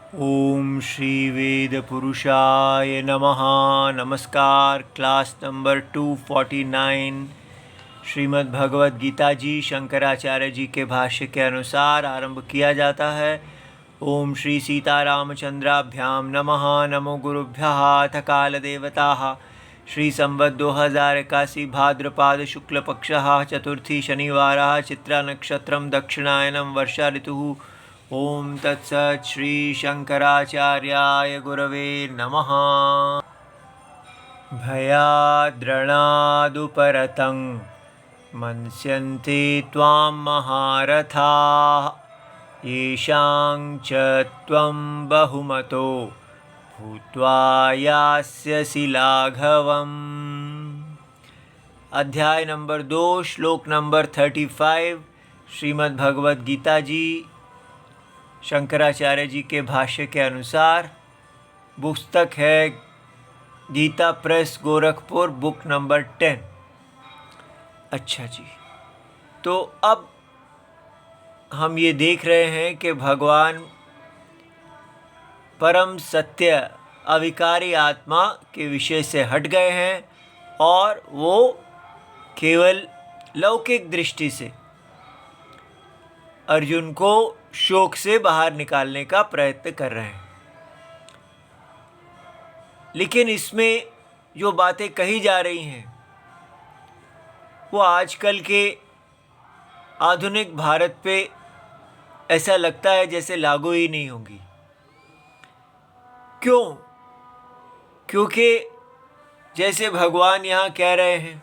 ओम श्री वेद पुरुषाय नमः। नमस्कार। क्लास नंबर 249 श्रीमद् भगवद गीता जी शंकराचार्य जी के भाष्य के अनुसार आरंभ किया जाता है। ओम श्री सीतारामचंद्राभ्याम नमः। नमो गुरुभ्यः। अथ काल देवताः श्री संवत् 2081 भाद्रपाद शुक्ल पक्षः चतुर्थी शनिवारः चित्रा नक्षत्रं दक्षिणायनं वर्षा ऋतुः। ओम तत्सत् श्री शंकराचार्याय गुरवे नमः। भयाद्रणादुपरतं मन्स्यन्ते त्वां महारथाः येषां च त्वं बहुमतो भूत्वा यास्यसि लाघवम्। अध्याय नंबर 2 श्लोक नंबर 35 श्रीमद् भगवद गीता जी शंकराचार्य जी के भाष्य के अनुसार। पुस्तक है Gita press Gorakhpur, book number 10। अच्छा जी, तो अब हम ये देख रहे हैं कि भगवान परम सत्य अविकारी आत्मा के विषय से हट गए हैं और वो केवल लौकिक दृष्टि से अर्जुन को शोक से बाहर निकालने का प्रयत्न कर रहे हैं। लेकिन इसमें जो बातें कही जा रही हैं वो आजकल के आधुनिक भारत पे ऐसा लगता है जैसे लागू ही नहीं होंगी। क्यों? क्योंकि जैसे भगवान यहाँ कह रहे हैं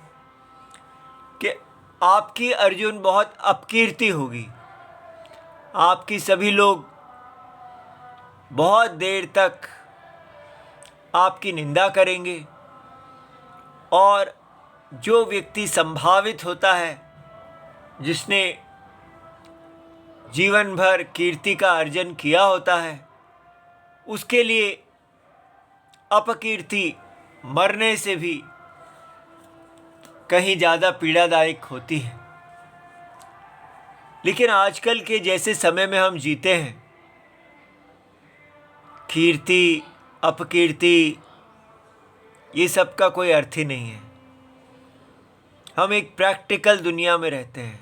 कि आपकी अर्जुन बहुत अपकीर्ति होगी, आपकी सभी लोग बहुत देर तक आपकी निंदा करेंगे और जो व्यक्ति संभावित होता है, जिसने जीवन भर कीर्ति का अर्जन किया होता है, उसके लिए अपकीर्ति मरने से भी कहीं ज़्यादा पीड़ादायक होती है। लेकिन आजकल के जैसे समय में हम जीते हैं, कीर्ति अपकीर्ति ये सब का कोई अर्थ ही नहीं है। हम एक प्रैक्टिकल दुनिया में रहते हैं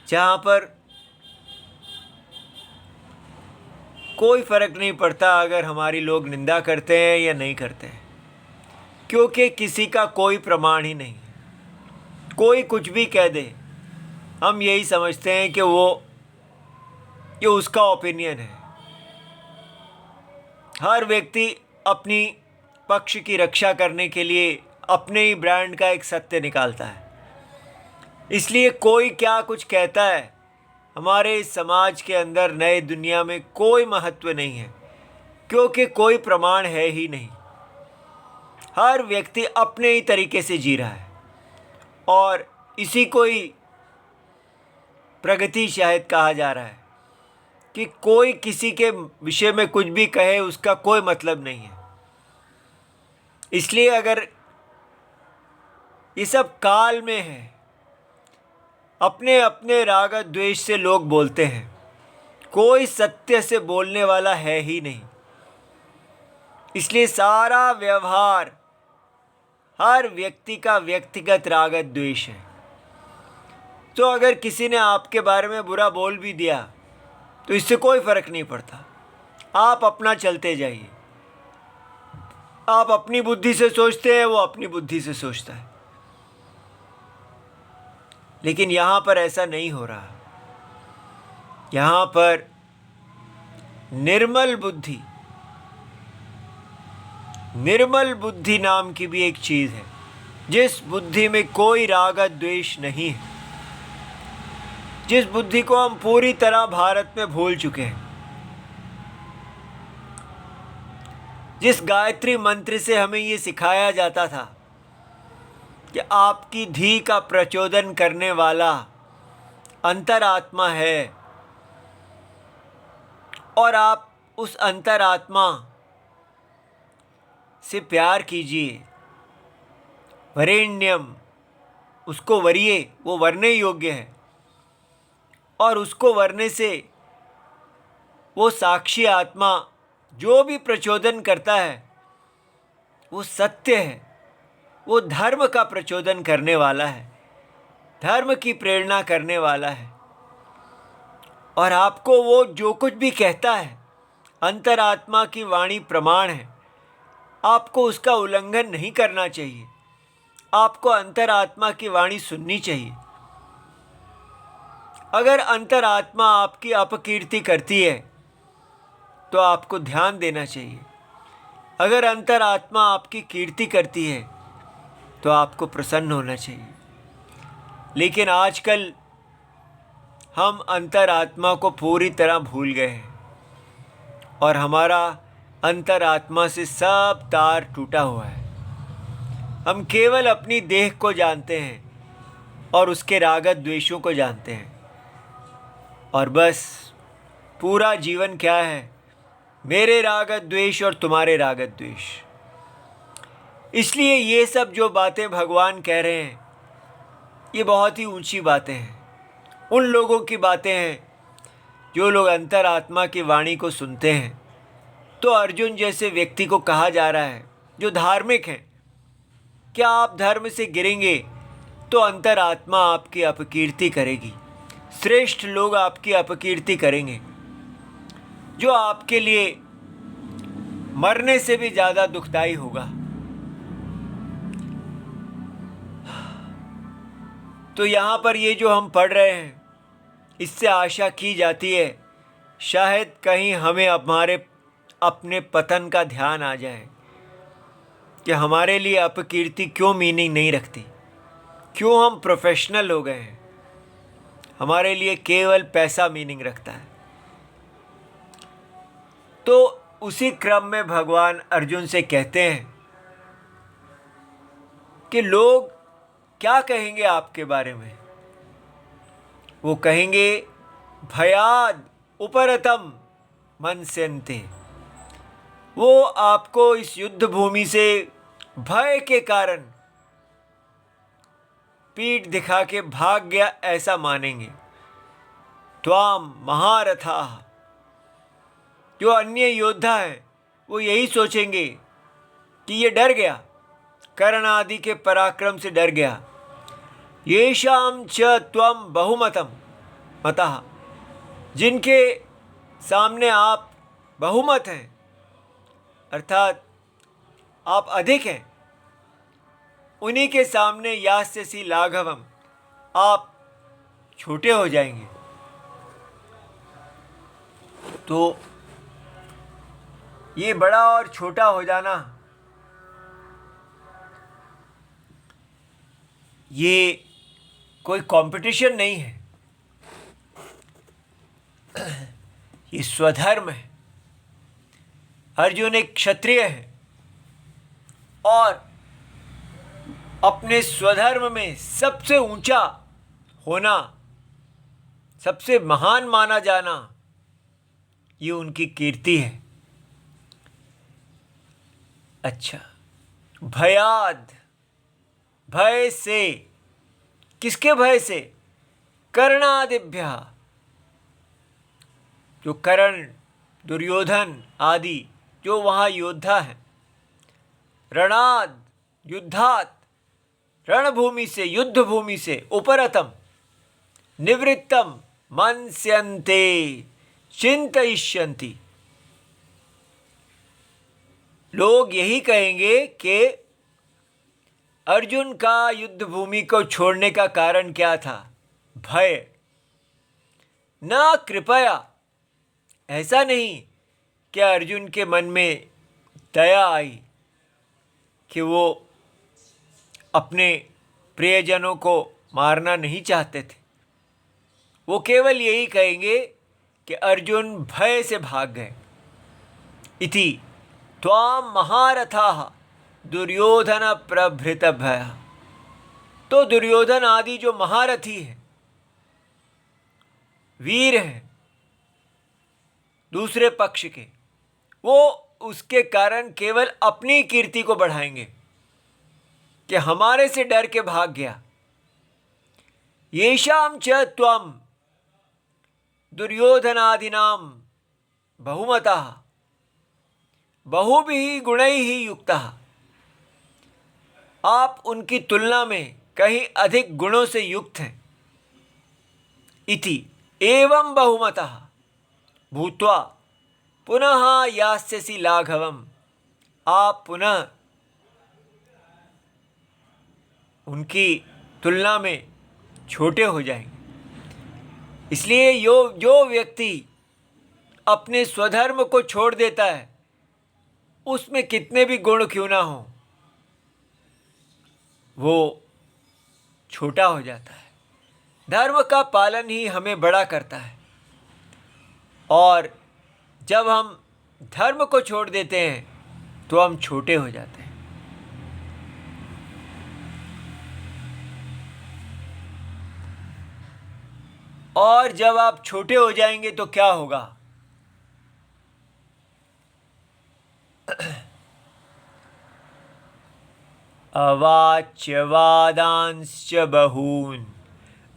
जहाँ पर कोई फ़र्क नहीं पड़ता अगर हमारी लोग निंदा करते हैं या नहीं करते हैं, क्योंकि किसी का कोई प्रमाण ही नहीं है। कोई कुछ भी कह दे, हम यही समझते हैं कि ये उसका ओपिनियन है। हर व्यक्ति अपनी पक्ष की रक्षा करने के लिए अपने ही ब्रांड का एक सत्य निकालता है। इसलिए कोई क्या कुछ कहता है, हमारे इस समाज के अंदर नए दुनिया में कोई महत्व नहीं है, क्योंकि कोई प्रमाण है ही नहीं। हर व्यक्ति अपने ही तरीके से जी रहा है और इसी को ही प्रगति शायद कहा जा रहा है कि कोई किसी के विषय में कुछ भी कहे, उसका कोई मतलब नहीं है। इसलिए अगर ये सब काल में है, अपने अपने राग द्वेष से लोग बोलते हैं, कोई सत्य से बोलने वाला है ही नहीं। इसलिए सारा व्यवहार हर व्यक्ति का व्यक्तिगत राग द्वेष है। तो अगर किसी ने आपके बारे में बुरा बोल भी दिया तो इससे कोई फ़र्क नहीं पड़ता, आप अपना चलते जाइए। आप अपनी बुद्धि से सोचते हैं, वो अपनी बुद्धि से सोचता है। लेकिन यहाँ पर ऐसा नहीं हो रहा। यहाँ पर निर्मल बुद्धि नाम की भी एक चीज़ है, जिस बुद्धि में कोई राग द्वेष नहीं है, जिस बुद्धि को हम पूरी तरह भारत में भूल चुके हैं। जिस गायत्री मंत्र से हमें ये सिखाया जाता था कि आपकी धी का प्रचोदन करने वाला अंतरात्मा है और आप उस अंतरात्मा से प्यार कीजिए। वरेण्यम, उसको वरिए, वो वरने योग्य है और उसको वरने से वो साक्षी आत्मा जो भी प्रचोदन करता है वो सत्य है, वो धर्म का प्रचोदन करने वाला है, धर्म की प्रेरणा करने वाला है। और आपको वो जो कुछ भी कहता है, अंतरात्मा की वाणी प्रमाण है, आपको उसका उल्लंघन नहीं करना चाहिए। आपको अंतरात्मा की वाणी सुननी चाहिए। अगर अंतरात्मा आपकी अपकीर्ति करती है तो आपको ध्यान देना चाहिए। अगर अंतरात्मा आपकी कीर्ति करती है तो आपको प्रसन्न होना चाहिए। लेकिन आजकल हम अंतरात्मा को पूरी तरह भूल गए हैं और हमारा अंतरात्मा से सब तार टूटा हुआ है। हम केवल अपनी देह को जानते हैं और उसके रागत द्वेषों को जानते हैं, और बस पूरा जीवन क्या है? मेरे रागत द्वेष और तुम्हारे रागत द्वेष। इसलिए ये सब जो बातें भगवान कह रहे हैं ये बहुत ही ऊंची बातें हैं। उन लोगों की बातें हैं जो लोग अंतरात्मा की वाणी को सुनते हैं। तो अर्जुन जैसे व्यक्ति को कहा जा रहा है जो धार्मिक हैं, क्या आप धर्म से गिरेंगे तो अंतरात्मा आपकी अपकीर्ति करेगी, श्रेष्ठ लोग आपकी अपकीर्ति करेंगे, जो आपके लिए मरने से भी ज़्यादा दुखदाई होगा। तो यहाँ पर ये जो हम पढ़ रहे हैं इससे आशा की जाती है शायद कहीं हमें हमारे अपने पतन का ध्यान आ जाए कि हमारे लिए अपकीर्ति क्यों मीनिंग नहीं रखती, क्यों हम प्रोफेशनल हो गए हैं, हमारे लिए केवल पैसा मीनिंग रखता है। तो उसी क्रम में भगवान अर्जुन से कहते हैं कि लोग क्या कहेंगे आपके बारे में। वो कहेंगे भयाद उपरतम मनस्यन्ते। वो आपको इस युद्ध भूमि से भय के कारण पीठ दिखा के भाग गया ऐसा मानेंगे। त्वाम महारथा। जो अन्य योद्धा हैं वो यही सोचेंगे कि ये डर गया, कर्ण आदि के पराक्रम से डर गया। येषां च त्वम बहुमतम मतः। जिनके सामने आप बहुमत हैं, अर्थात आप अधिक हैं, उन्हीं के सामने यास्यसि लाघवम, आप छोटे हो जाएंगे। तो ये बड़ा और छोटा हो जाना ये कोई कंपटीशन नहीं है, ये स्वधर्म है। अर्जुन एक क्षत्रिय है और अपने स्वधर्म में सबसे ऊंचा होना, सबसे महान माना जाना, ये उनकी कीर्ति है। अच्छा, भयाद, भय से, किसके भय से? कर्णादिभ्य। जो कर्ण, दुर्योधन आदि जो वहाँ योद्धा हैं। रणाद, युद्धात, रणभूमि से, युद्ध भूमि से, उपरतम, निवृत्तम, मनस्यन्ते, चिंतयिष्यन्ति। लोग यही कहेंगे कि अर्जुन का युद्ध भूमि को छोड़ने का कारण क्या था? भय। न कृपया। ऐसा नहीं कि अर्जुन के मन में दया आई कि वो अपने प्रियजनों को मारना नहीं चाहते थे। वो केवल यही कहेंगे कि अर्जुन भय से भाग गए। इति त्वाम महारथाः दुर्योधन प्रभृत भय। तो दुर्योधन आदि जो महारथी हैं, वीर हैं दूसरे पक्ष के, वो उसके कारण केवल अपनी कीर्ति को बढ़ाएंगे कि हमारे से डर के भाग गया। येषां च त्वम दुर्योधनादिनाम बहुमतः बहुभिः गुणैः युक्तः, आप उनकी तुलना में कहीं अधिक गुणों से युक्त हैं। इति एवं बहुमतः भूत्वा पुनः यास्यसि लाघवम्, आप पुनः उनकी तुलना में छोटे हो जाएंगे। इसलिए जो व्यक्ति अपने स्वधर्म को छोड़ देता है, उसमें कितने भी गुण क्यों ना हो, वो छोटा हो जाता है। धर्म का पालन ही हमें बड़ा करता है, और जब हम धर्म को छोड़ देते हैं तो हम छोटे हो जाते हैं। और जब आप छोटे हो जाएंगे तो क्या होगा? अवाच्यवादांश्च बहून्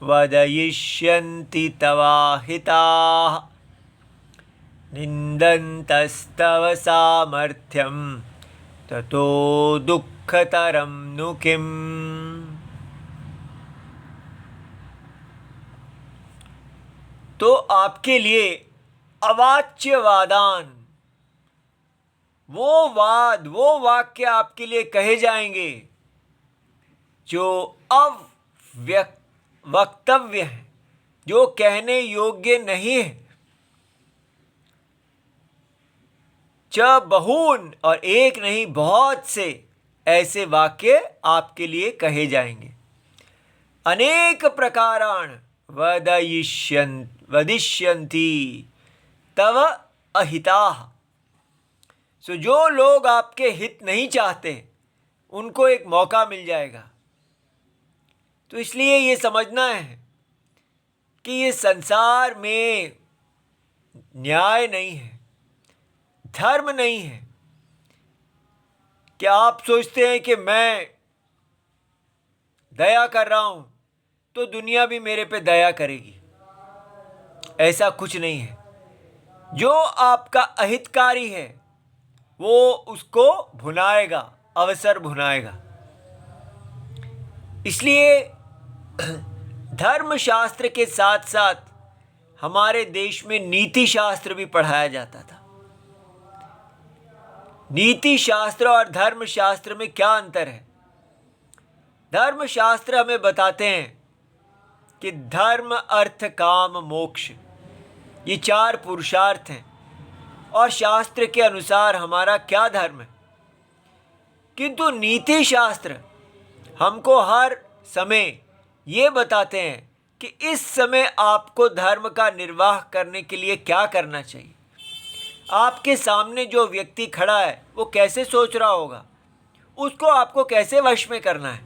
वदयिष्यन्ति तवाहिताः, निन्दन्तस्तव सामर्थ्यं ततो दुःखतरं नु किम्। तो आपके लिए अवाच्यवादान, वो वाक्य आपके लिए कहे जाएंगे जो अवक्तव्य है, जो कहने योग्य नहीं है। च बहून, और एक नहीं बहुत से ऐसे वाक्य आपके लिए कहे जाएंगे। अनेक प्रकाराण वदिष्यन्ति तव अहिताः। सो जो लोग आपके हित नहीं चाहते, उनको एक मौका मिल जाएगा। तो इसलिए ये समझना है कि ये संसार में न्याय नहीं है, धर्म नहीं है। क्या आप सोचते हैं कि मैं दया कर रहा हूं तो दुनिया भी मेरे पे दया करेगी? ऐसा कुछ नहीं है। जो आपका अहितकारी है वो उसको भुनाएगा, अवसर भुनाएगा। इसलिए धर्म शास्त्र के साथ साथ हमारे देश में नीति शास्त्र भी पढ़ाया जाता था। नीति शास्त्र और धर्म शास्त्र में क्या अंतर है? धर्म शास्त्र हमें बताते हैं कि धर्म, अर्थ, काम, मोक्ष, ये 4 पुरुषार्थ हैं, और शास्त्र के अनुसार हमारा क्या धर्म है। किंतु नीति शास्त्र हमको हर समय ये बताते हैं कि इस समय आपको धर्म का निर्वाह करने के लिए क्या करना चाहिए। आपके सामने जो व्यक्ति खड़ा है वो कैसे सोच रहा होगा, उसको आपको कैसे वश में करना है।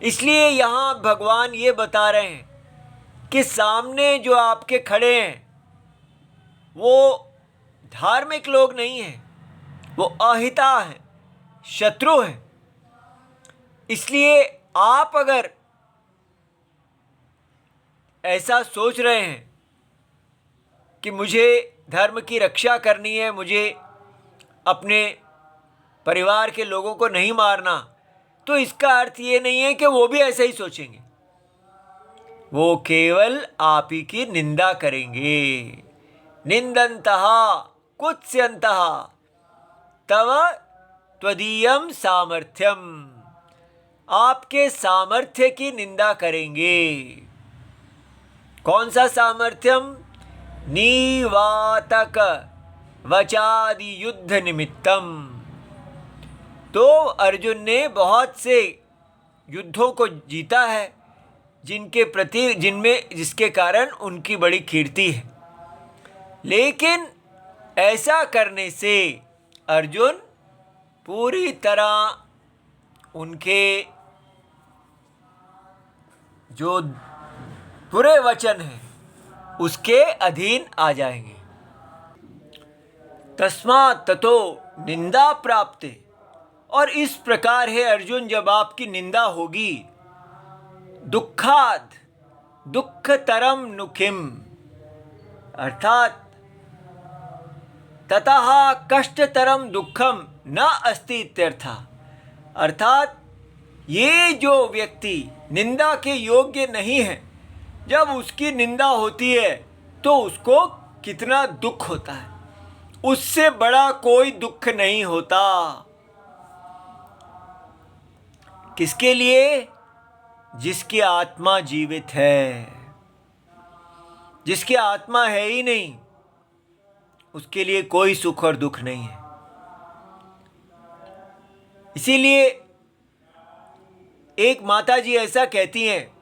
इसलिए यहाँ भगवान ये बता रहे हैं कि सामने जो आपके खड़े हैं वो धार्मिक लोग नहीं हैं, वो अहिता हैं, शत्रु हैं। इसलिए आप अगर ऐसा सोच रहे हैं कि मुझे धर्म की रक्षा करनी है, मुझे अपने परिवार के लोगों को नहीं मारना, तो इसका अर्थ ये नहीं है कि वो भी ऐसे ही सोचेंगे। वो केवल आप ही की निंदा करेंगे। निंदन्तः कुत्स्यन्तः तव त्वदीयं सामर्थ्यम, आपके सामर्थ्य की निंदा करेंगे। कौन सा सामर्थ्यम? निवातक वचादि युद्ध निमित्तम। तो अर्जुन ने बहुत से युद्धों को जीता है जिसके कारण उनकी बड़ी कीर्ति है। लेकिन ऐसा करने से अर्जुन पूरी तरह उनके जो बुरे वचन हैं उसके अधीन आ जाएंगे। तस्मात् ततो निंदा प्राप्ते, और इस प्रकार है अर्जुन, जब आपकी निंदा होगी, दुःखाद दुःखतरम नु किम, अर्थात ततः कष्टतरम दुखम न अस्ति इत्यर्थः। अर्थात ये जो व्यक्ति निंदा के योग्य नहीं है, जब उसकी निंदा होती है तो उसको कितना दुख होता है, उससे बड़ा कोई दुख नहीं होता। किसके लिए? जिसकी आत्मा जीवित है। जिसकी आत्मा है ही नहीं, उसके लिए कोई सुख और दुख नहीं है। इसीलिए एक माता जी ऐसा कहती हैं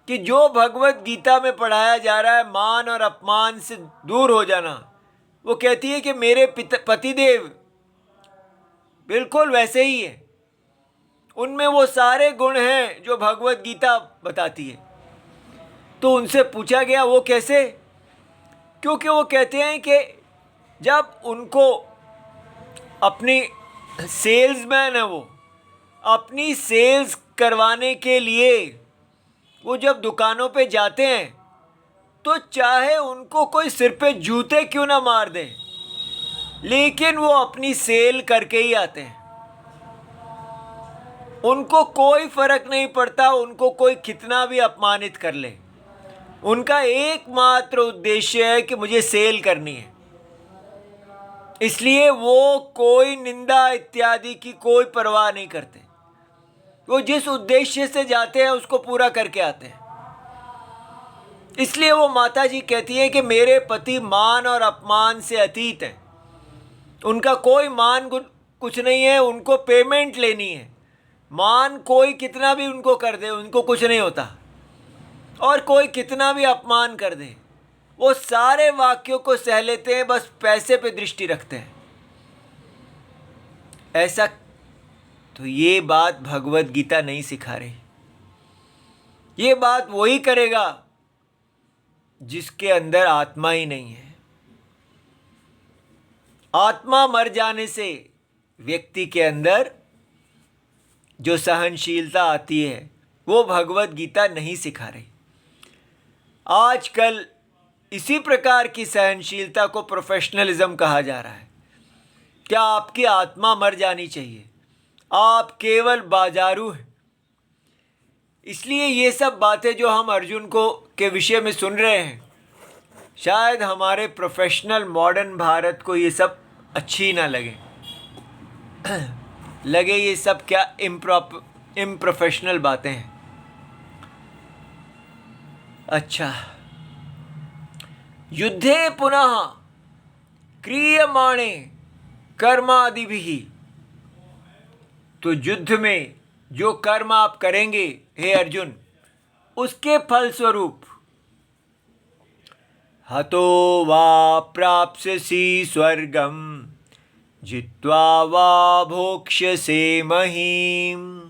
कि जो भगवत गीता में पढ़ाया जा रहा है मान और अपमान से दूर हो जाना, वो कहती है कि मेरे पतिदेव बिल्कुल वैसे ही है, उनमें वो सारे गुण हैं जो भगवत गीता बताती है। तो उनसे पूछा गया वो कैसे? क्योंकि वो कहते हैं कि जब उनको अपनी सेल्समैन है, वो अपनी सेल्स करवाने के लिए वो जब दुकानों पे जाते हैं तो चाहे उनको कोई सिर पे जूते क्यों ना मार दे, लेकिन वो अपनी सेल करके ही आते हैं। उनको कोई फर्क नहीं पड़ता, उनको कोई कितना भी अपमानित कर ले, उनका एकमात्र उद्देश्य है कि मुझे सेल करनी है। इसलिए वो कोई निंदा इत्यादि की कोई परवाह नहीं करते। वो जिस उद्देश्य से जाते हैं उसको पूरा करके आते हैं। इसलिए वो माता जी कहती है कि मेरे पति मान और अपमान से अतीत हैं। उनका कोई मान कुछ नहीं है, उनको पेमेंट लेनी है। मान कोई कितना भी उनको कर दे, उनको कुछ नहीं होता, और कोई कितना भी अपमान कर दे, वो सारे वाक्यों को सह लेते हैं, बस पैसे पे दृष्टि रखते हैं। ऐसा तो ये बात भगवत गीता नहीं सिखा रही। ये बात वही करेगा जिसके अंदर आत्मा ही नहीं है। आत्मा मर जाने से व्यक्ति के अंदर जो सहनशीलता आती है वो भगवत गीता नहीं सिखा रही। आजकल इसी प्रकार की सहनशीलता को प्रोफेशनलिज्म कहा जा रहा है। क्या आपकी आत्मा मर जानी चाहिए? आप केवल बाजारू हैं। इसलिए ये सब बातें जो हम अर्जुन को के विषय में सुन रहे हैं, शायद हमारे प्रोफेशनल मॉडर्न भारत को ये सब अच्छी ना लगे। लगे ये सब क्या इम्प्रोफेशनल बातें हैं। अच्छा, युद्धे पुनः क्रियमाणे कर्मादिभिः, तो युद्ध में जो कर्म आप करेंगे हे अर्जुन, उसके फलस्वरूप हतो वा प्राप्स्यसि स्वर्गम जित्वा वा भोक्ष्यसे महीम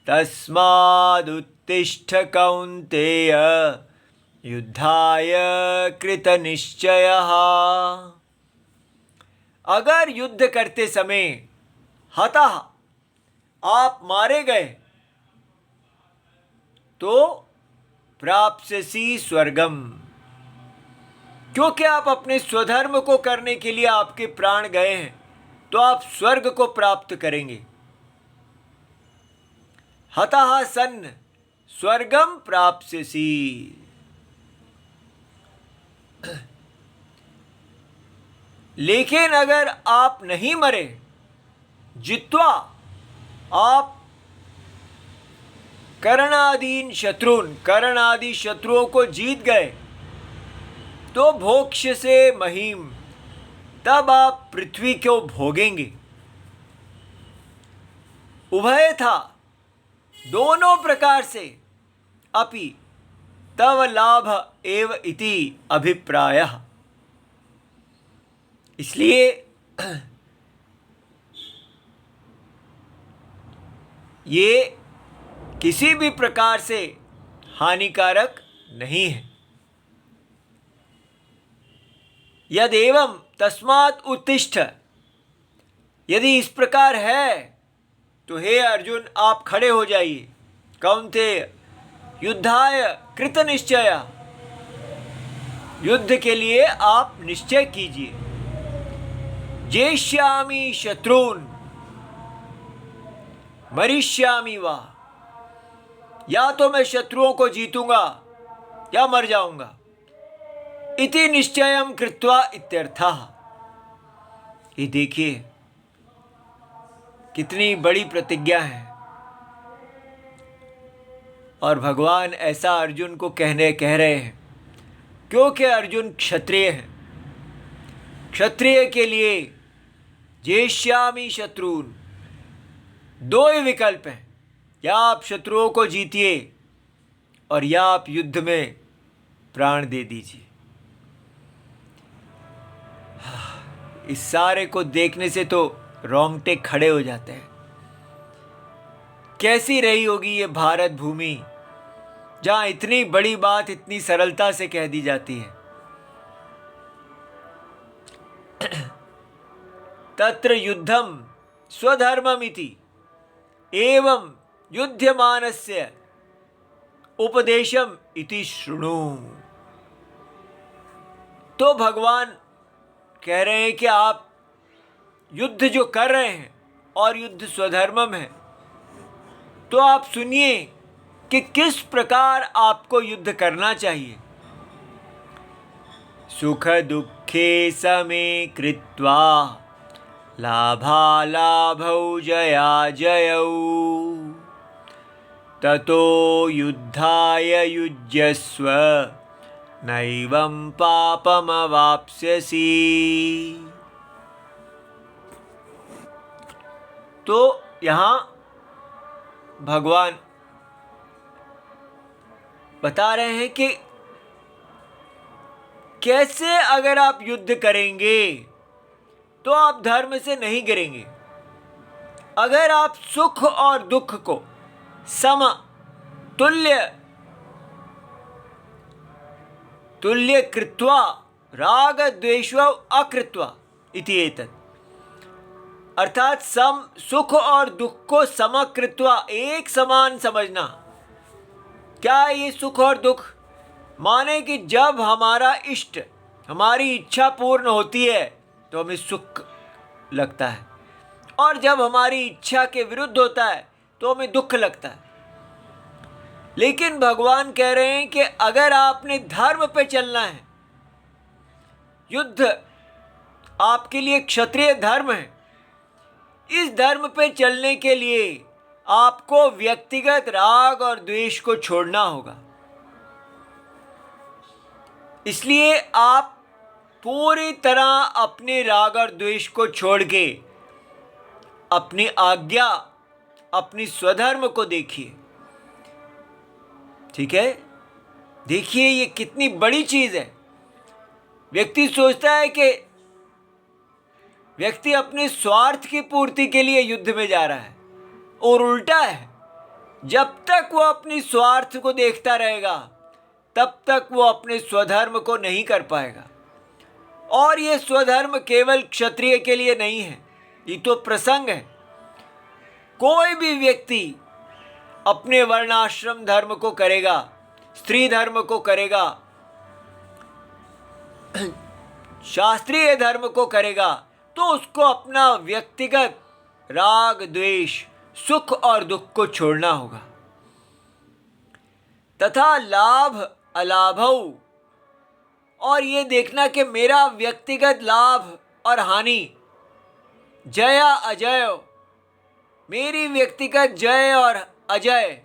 तस्मादुत्तिष्ठ कौन्तेय युद्धाय कृतनिश्चयः। अगर युद्ध करते समय हतः आप मारे गए तो प्राप्स्यसि स्वर्गम, क्योंकि आप अपने स्वधर्म को करने के लिए आपके प्राण गए हैं, तो आप स्वर्ग को प्राप्त करेंगे। हतः सन् स्वर्गम प्राप्स्यसि। लेकिन अगर आप नहीं मरे, जित्वा, आप करणादीन शत्रुन, कर्ण आदि शत्रुओं को जीत गए, तो भोक्ष्य से महीम, तब आप पृथ्वी को भोगेंगे। उभय था, दोनों प्रकार से, अपि तव लाभ एव इति अभिप्रायः। इसलिए ये किसी भी प्रकार से हानिकारक नहीं है। यदेवं तस्मात् उत्तिष्ठ, यदि इस प्रकार है तो हे अर्जुन आप खड़े हो जाइए। कौन्तेय युद्धाय कृत निश्चय, युद्ध के लिए आप निश्चय कीजिए। जेष्यामि शत्रून् मरिष्यामि वा, या तो मैं शत्रुओं को जीतूंगा या मर जाऊंगा। इति निश्चयं कृत्वा इत्यर्थः। ये देखिए कितनी बड़ी प्रतिज्ञा है। और भगवान ऐसा अर्जुन को कह रहे हैं क्योंकि अर्जुन क्षत्रिय है। क्षत्रिय के लिए जेष्यामि शत्रून्, दो ही विकल्प हैं, या आप शत्रुओं को जीतिए और या आप युद्ध में प्राण दे दीजिए। इस सारे को देखने से तो रोंगटे खड़े हो जाते हैं। कैसी रही होगी ये भारत भूमि जहां इतनी बड़ी बात इतनी सरलता से कह दी जाती है। तत्र युद्धम स्वधर्ममिति एवं युध्यमानस्य उपदेशम इति शृणु। तो भगवान कह रहे हैं कि आप युद्ध जो कर रहे हैं और युद्ध स्वधर्मम है, तो आप सुनिए कि किस प्रकार आपको युद्ध करना चाहिए। सुख दुखे समे कृत्वा लाभालाभौ जया जयौ ततो युद्धाय युज्यस्व नैवं पापमवाप्स्यसि। तो यहाँ भगवान बता रहे हैं कि कैसे अगर आप युद्ध करेंगे तो आप धर्म से नहीं गिरेंगे। अगर आप सुख और दुख को सम तुल्य कृत्वा राग द्वेषौ अकृत्वा इति एतत्, अर्थात सुख और दुख को समकृत्वा, एक समान समझना। क्या है ये सुख और दुख? माने कि जब हमारा इष्ट, हमारी इच्छा पूर्ण होती है तो हमें सुख लगता है, और जब हमारी इच्छा के विरुद्ध होता है तो हमें दुख लगता है। लेकिन भगवान कह रहे हैं कि अगर आपने धर्म पे चलना है, युद्ध आपके लिए क्षत्रिय धर्म है, इस धर्म पे चलने के लिए आपको व्यक्तिगत राग और द्वेष को छोड़ना होगा। इसलिए आप पूरी तरह अपने राग और द्वेष को छोड़ के अपनी आज्ञा, अपनी स्वधर्म को देखिए। ठीक है, देखिए ये कितनी बड़ी चीज है। व्यक्ति सोचता है कि व्यक्ति अपने स्वार्थ की पूर्ति के लिए युद्ध में जा रहा है, और उल्टा है। जब तक वो अपनी स्वार्थ को देखता रहेगा तब तक वो अपने स्वधर्म को नहीं कर पाएगा। और ये स्वधर्म केवल क्षत्रिय के लिए नहीं है, ये तो प्रसंग है। कोई भी व्यक्ति अपने वर्णाश्रम धर्म को करेगा, स्त्री धर्म को करेगा, शास्त्रीय धर्म को करेगा, तो उसको अपना व्यक्तिगत राग द्वेष, सुख और दुख को छोड़ना होगा। तथा लाभ अलाभौ, और ये देखना कि मेरा व्यक्तिगत लाभ और हानि, जया अजय, मेरी व्यक्तिगत जय और अजय,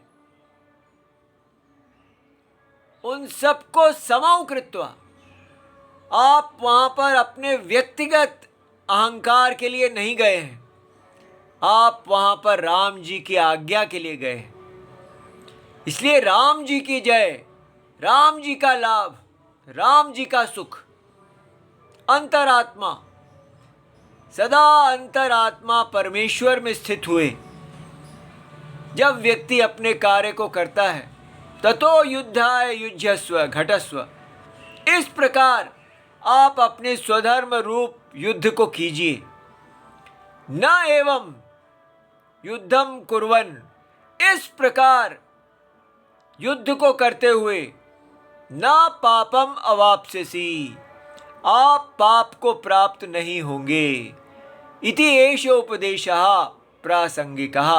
उन सबको समौ कृत्वा, आप वहां पर अपने व्यक्तिगत अहंकार के लिए नहीं गए हैं, आप वहां पर राम जी की आज्ञा के लिए गए हैं। इसलिए राम जी की जय, राम जी का लाभ, राम जी का सुख, अंतरात्मा, सदा अंतरात्मा परमेश्वर में स्थित हुए जब व्यक्ति अपने कार्य को करता है, ततो युद्धाय युज्यस्व घटस्व। इस प्रकार आप अपने स्वधर्म रूप युद्ध को कीजिए। न एवं युद्धम कुर्वन्, इस प्रकार युद्ध को करते हुए ना पापम अवाप्स्यसि, आप पाप को प्राप्त नहीं होंगे। इति एष उपदेशः प्रासंगिकः।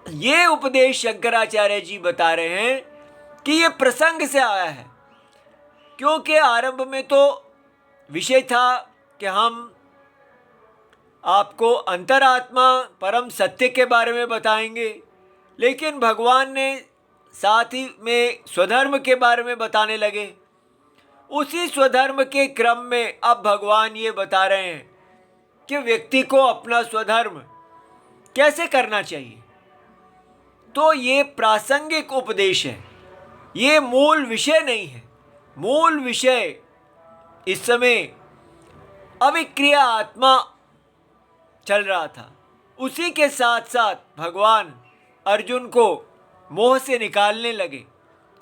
ये उपदेश शंकराचार्य जी बता रहे हैं कि ये प्रसंग से आया है, क्योंकि आरंभ में तो विषय था कि हम आपको अंतरात्मा परम सत्य के बारे में बताएंगे, लेकिन भगवान ने साथ ही में स्वधर्म के बारे में बताने लगे। उसी स्वधर्म के क्रम में अब भगवान ये बता रहे हैं कि व्यक्ति को अपना स्वधर्म कैसे करना चाहिए। तो ये प्रासंगिक उपदेश है, ये मूल विषय नहीं है। मूल विषय इस समय अविक्रिय आत्मा चल रहा था। उसी के साथ साथ भगवान अर्जुन को मोह से निकालने लगे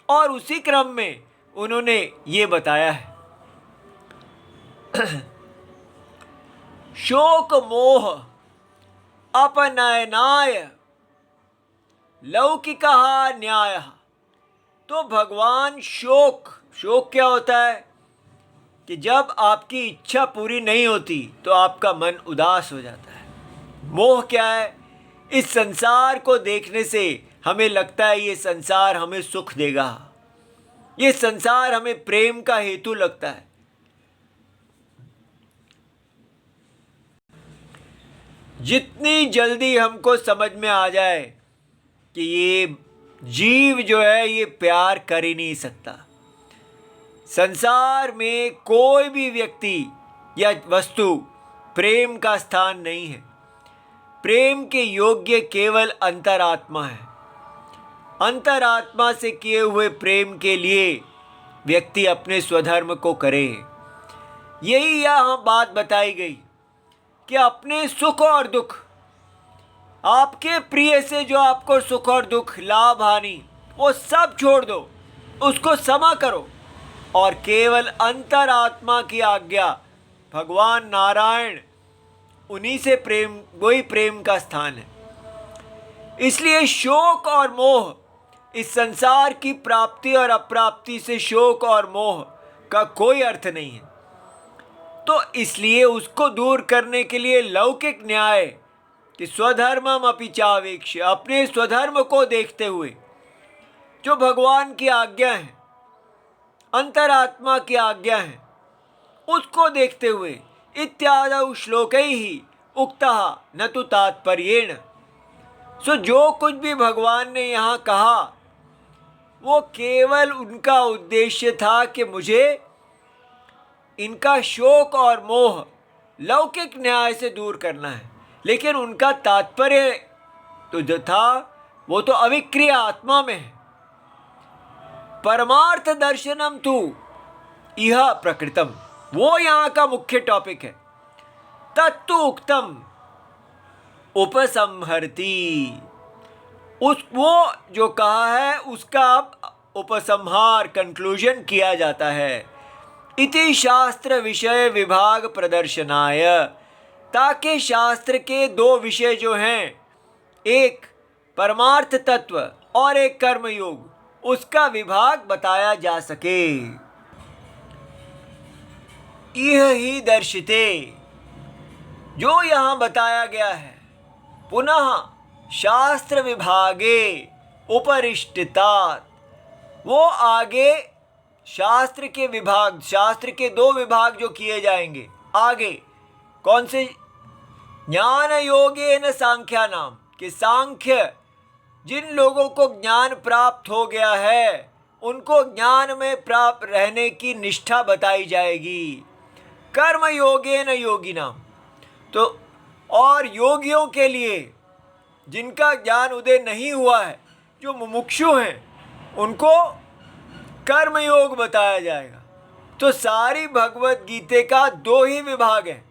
और उसी क्रम में उन्होंने ये बताया है। शोक मोह अपनयनाय लौकिकः न्यायः। तो भगवान शोक क्या होता है कि जब आपकी इच्छा पूरी नहीं होती तो आपका मन उदास हो जाता है। मोह क्या है? इस संसार को देखने से हमें लगता है ये संसार हमें सुख देगा, ये संसार हमें प्रेम का हेतु लगता है। जितनी जल्दी हमको समझ में आ जाए कि ये जीव जो है ये प्यार कर ही नहीं सकता, संसार में कोई भी व्यक्ति या वस्तु प्रेम का स्थान नहीं है। प्रेम के योग्य केवल अंतरात्मा है। अंतरात्मा से किए हुए प्रेम के लिए व्यक्ति अपने स्वधर्म को करे। यही यहाँ बात बताई गई कि अपने सुख और दुख, आपके प्रिय से जो आपको सुख और दुख, लाभ हानि, वो सब छोड़ दो, उसको क्षमा करो और केवल अंतरात्मा की आज्ञा, भगवान नारायण, उन्हीं से प्रेम, वही प्रेम का स्थान है। इसलिए शोक और मोह, इस संसार की प्राप्ति और अप्राप्ति से शोक और मोह का कोई अर्थ नहीं है। तो इसलिए उसको दूर करने के लिए लौकिक न्याय कि स्वधर्मम अपि चावेक्ष्य, अपने स्वधर्म को देखते हुए, जो भगवान की आज्ञा है, अंतरात्मा की आज्ञा है, उसको देखते हुए इत्यादि श्लोकैः उक्तः न तु तात्पर्येण। सो जो कुछ भी भगवान ने यहाँ कहा वो केवल उनका उद्देश्य था कि मुझे इनका शोक और मोह लौकिक न्याय से दूर करना है। लेकिन उनका तात्पर्य तो जो था वो तो अविक्रिय आत्मा में है। परमार्थ दर्शनम तु इह प्रकृतम, वो यहाँ का मुख्य टॉपिक है। तत्तु उक्तम उपसंहरति, उस वो जो कहा है उसका अब उपसंहार, कंक्लूजन किया जाता है। इति शास्त्र विषय विभाग प्रदर्शनाय, ताकि शास्त्र के दो विषय जो हैं, एक परमार्थ तत्व और एक कर्म योग, उसका विभाग बताया जा सके। यह ही दर्शिते, जो यहाँ बताया गया है, पुनः शास्त्र विभागे उपरिष्टितात्, वो आगे शास्त्र के विभाग, शास्त्र के दो विभाग जो किए जाएंगे आगे, कौन से? ज्ञान योगेन सांख्या नाम, कि सांख्य जिन लोगों को ज्ञान प्राप्त हो गया है उनको ज्ञान में प्राप्त रहने की निष्ठा बताई जाएगी। कर्म योगेन योगी नाम, तो और योगियों के लिए जिनका ज्ञान उदय नहीं हुआ है, जो मुमुक्षु हैं, उनको कर्म योग बताया जाएगा। तो सारी भगवत गीता का दो ही विभाग हैं,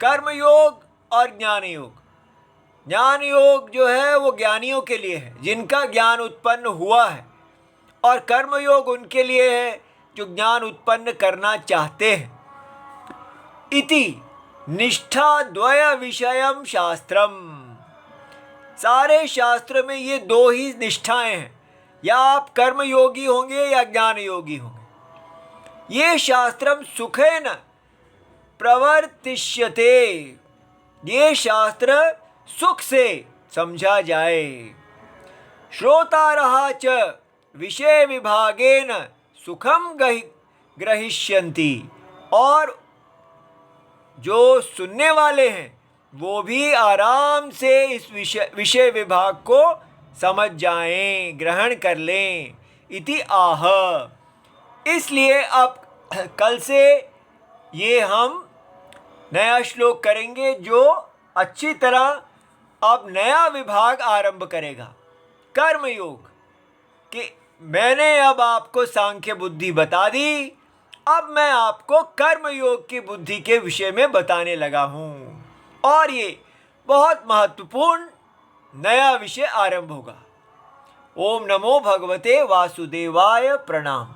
कर्म योग और ज्ञान योग। ज्ञान योग जो है वो ज्ञानियों के लिए है जिनका ज्ञान उत्पन्न हुआ है, और कर्म योग उनके लिए है जो ज्ञान उत्पन्न करना चाहते हैं। इति निष्ठा द्वय विषयम शास्त्रम, सारे शास्त्र में ये दो ही निष्ठाएं हैं, या आप कर्म योगी होंगे या ज्ञान योगी होंगे। ये शास्त्रम सुखेन प्रवर्तिष्यते, ये शास्त्र सुख से समझा जाए। श्रोतारः च विषय विभागेन सुखम ग्रहिष्यन्ति, और जो सुनने वाले हैं वो भी आराम से इस विषय विभाग को समझ जाएं, ग्रहण कर लें। इति आह, इसलिए अब कल से ये हम नया श्लोक करेंगे जो अच्छी तरह अब नया विभाग आरंभ करेगा, कर्मयोग। कि मैंने अब आपको सांख्य बुद्धि बता दी, अब मैं आपको कर्मयोग की बुद्धि के विषय में बताने लगा हूँ, और ये बहुत महत्वपूर्ण नया विषय आरंभ होगा। ओम नमो भगवते वासुदेवाय, प्रणाम।